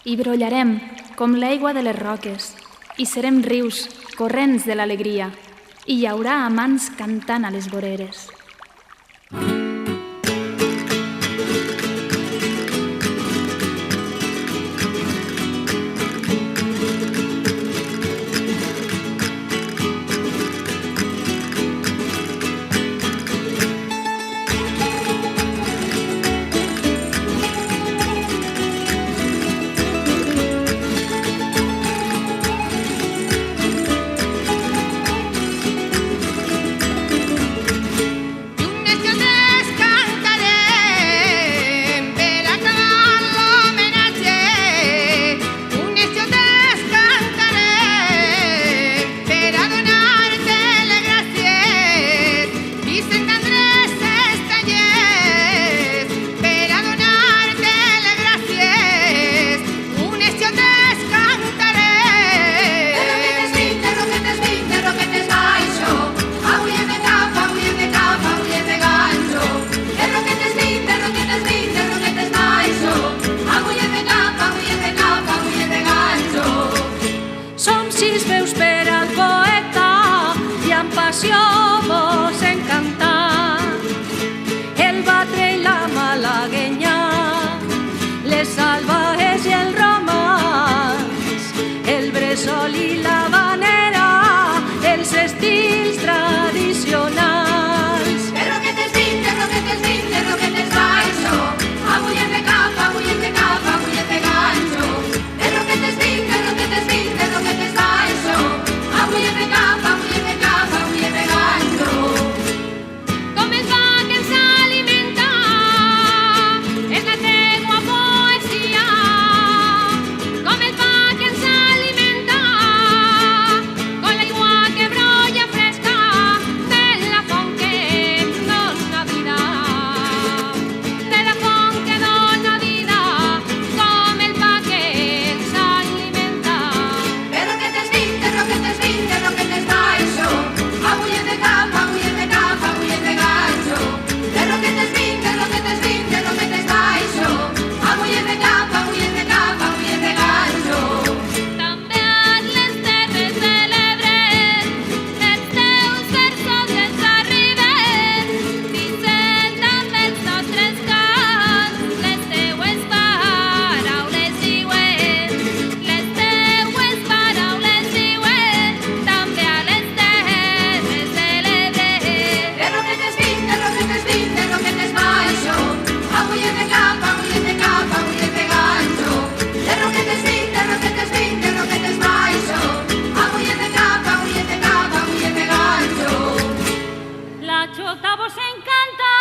I brollarem com l'aigua de les roques, i serem rius corrents de l'alegria, i hi haurà amants cantant a les voreres. Vos encantar el batre y la malagueña, les salvajes y el romance, el bressol y la habanera, els estils tradicionals. De roquetes vint, baixo, avui hem de cap, avui hem de cap, avui hem de ganxo. De roquetes vint, baixo, avui hem de cap, avui hem de cap, avui hem de ganxo. Com el pa que ens alimenta és la teua poesia. Com el pa que ens alimenta, con l'aigua que brolla fresca de la font que dona vida. De la font que dona vida, com el pa que ens alimenta. De roquetes vint, baixo, avui hem de cap, avui hem de cap, avui hem de ganxo. De roquetes vint, baixo, avui hem de cap, avui hem de cap, avui hem de ganxo. També a les terres de l'Ebre els teus versos ens arriben, dicen també els nostres cants, les teues paraules diuen, les teues paraules diuen, també a les terres de l'Ebre. De roquetes vint, baixo, avui hem de cap, avui hem de cap, avui hem de ganxo. De roquetes vint, baixo, avui hem de cap, avui hem de cap, avui hem de ganxo. La xota vos encanta.